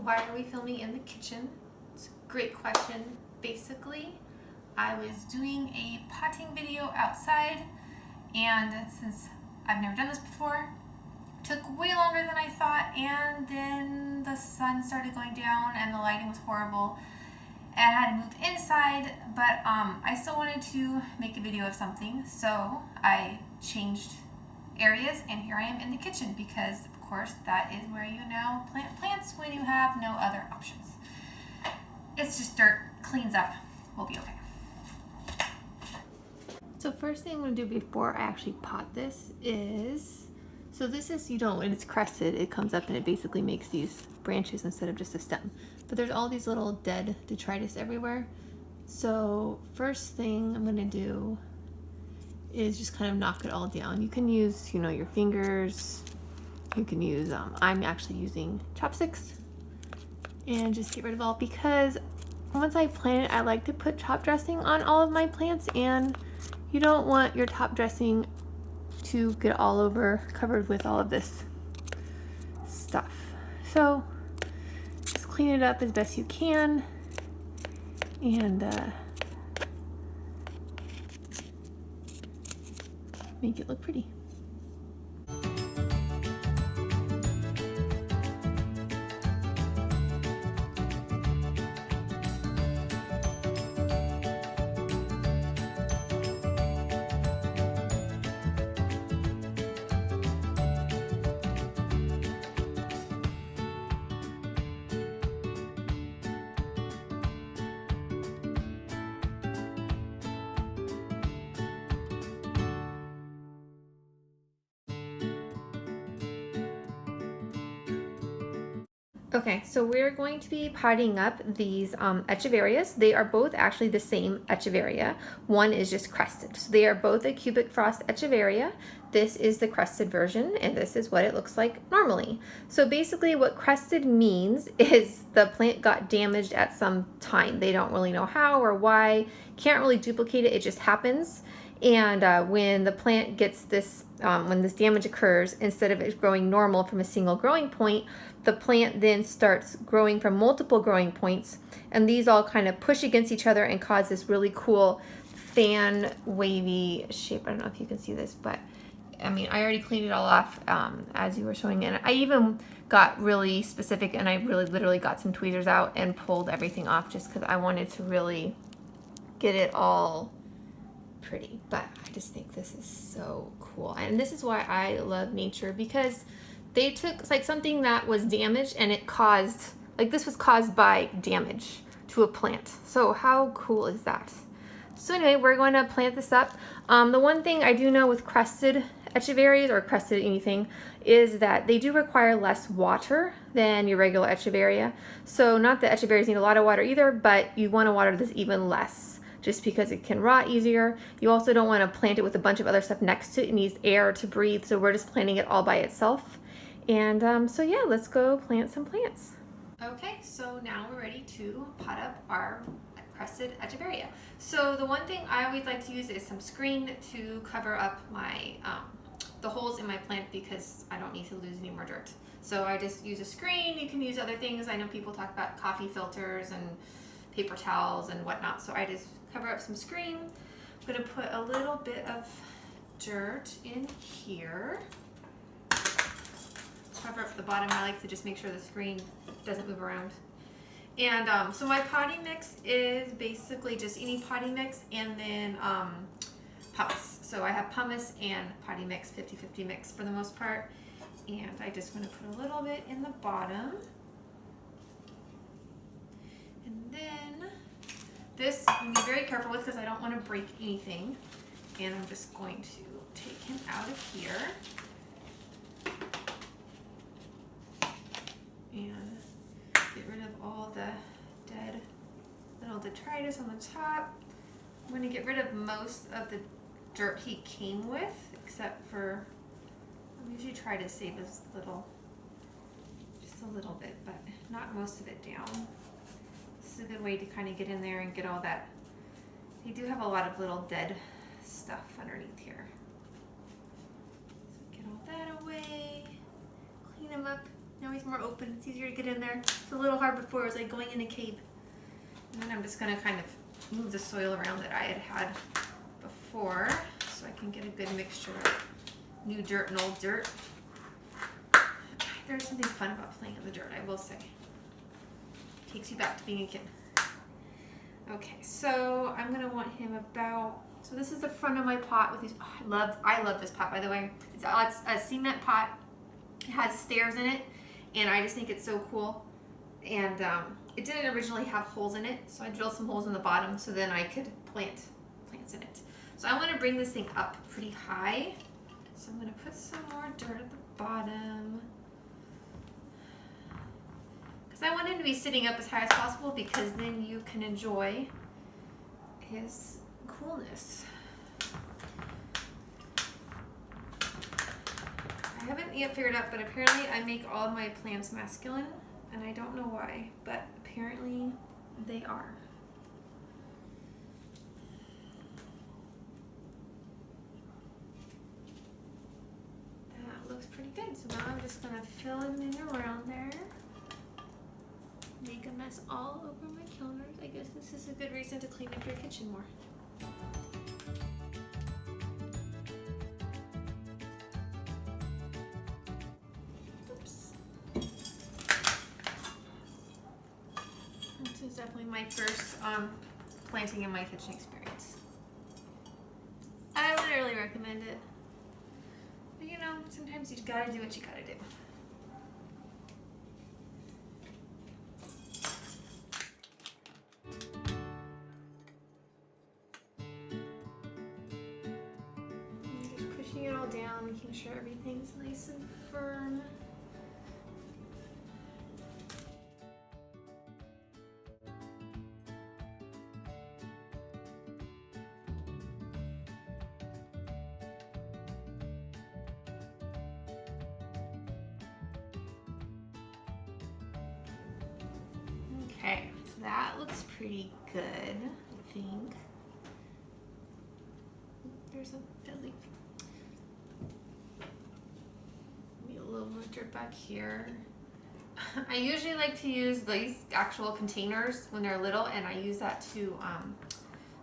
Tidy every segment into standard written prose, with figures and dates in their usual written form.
why are we filming in the kitchen? It's a great question. Basically, I was doing a potting video outside, and since I've never done this before, it took way longer than I thought, and then the sun started going down and the lighting was horrible. And I had to move inside, but I still wanted to make a video of something, so I changed areas, and here I am in the kitchen because, of course, that is where you now plant plants when you have no other options. It's just dirt, cleans up, we'll be okay. So first thing I'm going to do before I actually pot this is, so this is, when it's crested, it comes up and it basically makes these branches instead of just a stem. But there's all these little dead detritus everywhere. So first thing I'm going to do is just kind of knock it all down. You can use, your fingers. You can use, I'm actually using chopsticks, and just get rid of all, because once I plant it, I like to put top dressing on all of my plants, and you don't want your top dressing to get all over, covered with all of this stuff. So just clean it up as best you can, and make it look pretty. Okay, so we're going to be potting up these Echeverias. They are both actually the same Echeveria. One is just crested. So they are both a cubic frost Echeveria. This is the crested version, and this is what it looks like normally. So basically what crested means is the plant got damaged at some time. They don't really know how or why. Can't really duplicate it, it just happens. And when the plant gets this, when this damage occurs, instead of it growing normal from a single growing point, the plant then starts growing from multiple growing points, and these all kind of push against each other and cause this really cool fan wavy shape. I don't know if you can see this, but I mean, I already cleaned it all off as you were showing, and I even got really specific, and I really literally got some tweezers out and pulled everything off just because I wanted to really get it all pretty. But I just think this is so cool, and this is why I love nature, because they took like something that was damaged and it caused, like this was caused by damage to a plant. So how cool is that? So anyway, we're going to plant this up. The one thing I do know with crested Echeverias, or crested anything, is that they do require less water than your regular Echeveria. So not that Echeverias need a lot of water either, but you want to water this even less, just because it can rot easier. You also don't want to plant it with a bunch of other stuff next to it. It needs air to breathe, so we're just planting it all by itself. And so yeah, let's go plant some plants. Okay, so now we're ready to pot up our crested Echeveria. So the one thing I always like to use is some screen to cover up my the holes in my plant, because I don't need to lose any more dirt. So I just use a screen. You can use other things. I know people talk about coffee filters and paper towels and whatnot, so I just cover up some screen. I'm going to put a little bit of dirt in here. Cover up the bottom. I like to just make sure the screen doesn't move around. And so my potting mix is basically just any potting mix, and then pumice. So I have pumice and potting mix, 50-50 mix for the most part. And I just want to put a little bit in the bottom. And then this I'm be very careful with, because I don't want to break anything. And I'm just going to take him out of here. And get rid of all the dead little detritus on the top. I'm going to get rid of most of the dirt he came with, except for, I usually try to save as little, just a little bit, but not most of it down. This is a good way to kind of get in there and get all that. They do have a lot of little dead stuff underneath here. So get all that away, clean him up. Now he's more open. It's easier to get in there. It's a little hard before. It was like going in a cave. And then I'm just gonna kind of move the soil around that I had before so I can get a good mixture of new dirt and old dirt. There's something fun about playing in the dirt, I will say. Takes you back to being a kid. Okay, so I'm gonna want him about, so this is the front of my pot with these, oh, I love this pot, by the way. It's a cement pot. It has stairs in it, and I just think it's so cool. And it didn't originally have holes in it, so I drilled some holes in the bottom so then I could plant plants in it. So I want to bring this thing up pretty high. So I'm going to put some more dirt at the bottom. Because I want him to be sitting up as high as possible because then you can enjoy his coolness. I haven't yet figured out, but apparently I make all of my plants masculine, and I don't know why, but apparently they are. That looks pretty good. So now I'm just gonna fill him in around there. Make a mess all over my counters. I guess this is a good reason to clean up your kitchen more. This is definitely my first planting in my kitchen experience. I wouldn't really recommend it. But you know, sometimes you gotta do what you gotta do. I'm just pushing it all down, making sure everything's nice and firm. Okay, so that looks pretty good, I think. There's a dead leaf. Maybe a little more dirt back here. I usually like to use these actual containers when they're little, and I use that to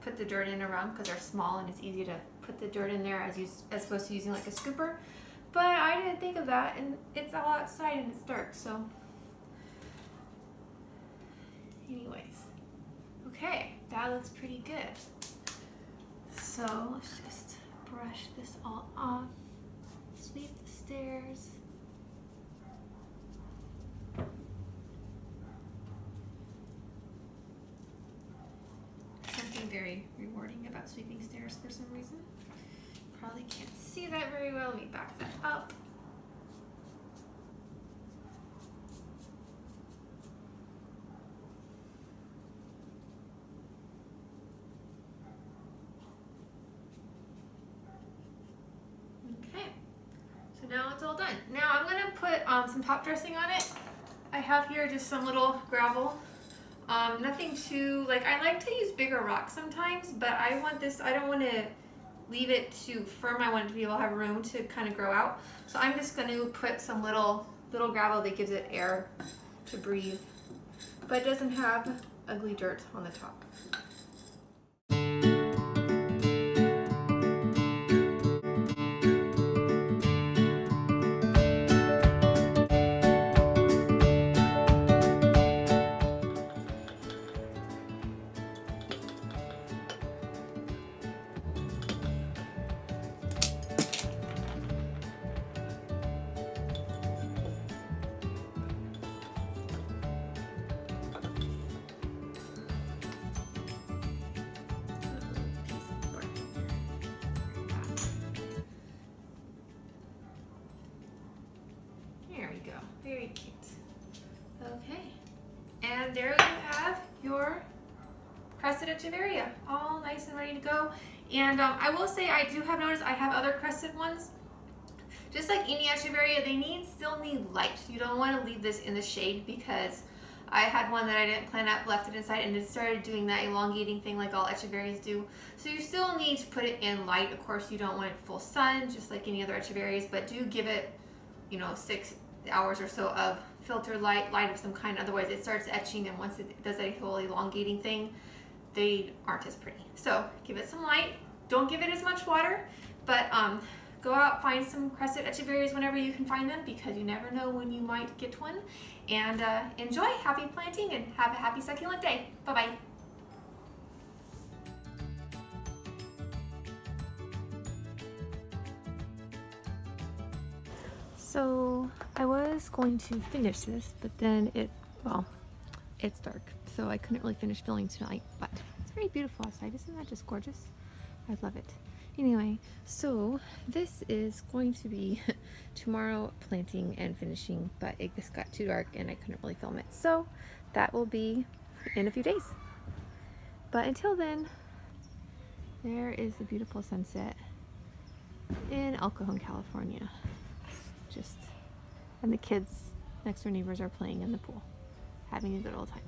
put the dirt in around because they're small and it's easy to put the dirt in there as opposed to using like a scooper. But I didn't think of that, and it's all outside and it's dark, so. Anyways, okay, that looks pretty good. So let's just brush this all off, sweep the stairs. Something very rewarding about sweeping stairs for some reason. Probably can't see that very well. Let me back that up. Now it's all done. Now I'm gonna put some top dressing on it. I have here just some little gravel. Nothing too, like, I like to use bigger rocks sometimes, but I want this, I don't want to leave it too firm. I want it to be able to have room to kind of grow out. So I'm just going to put some little gravel that gives it air to breathe, but it doesn't have ugly dirt on the top. Very cute. Okay, and there you have your Crested Echeveria, all nice and ready to go. And I will say, I do have noticed I have other crested ones. Just like any Echeveria, they still need light. You don't want to leave this in the shade because I had one that I didn't plant up, left it inside, and it started doing that elongating thing like all Echeverias do. So you still need to put it in light. Of course, you don't want it full sun, just like any other Echeverias, but do give it, you know, hours or so of filter light of some kind. Otherwise it starts etching, and once it does a whole elongating thing, they aren't as pretty. So give it some light. Don't give it as much water, but go out, find some crested echeverias whenever you can find them, because you never know when you might get one. And enjoy, happy planting, and have a happy succulent day. Bye-bye. So I was going to finish this, but then it's dark, so I couldn't really finish filming tonight, but it's very beautiful outside. Isn't that just gorgeous? I love it. Anyway, so this is going to be tomorrow planting and finishing, but it just got too dark and I couldn't really film it. So that will be in a few days. But until then, there is a beautiful sunset in El Cajon, California. And the kids, next door neighbors, are playing in the pool, having a good old time.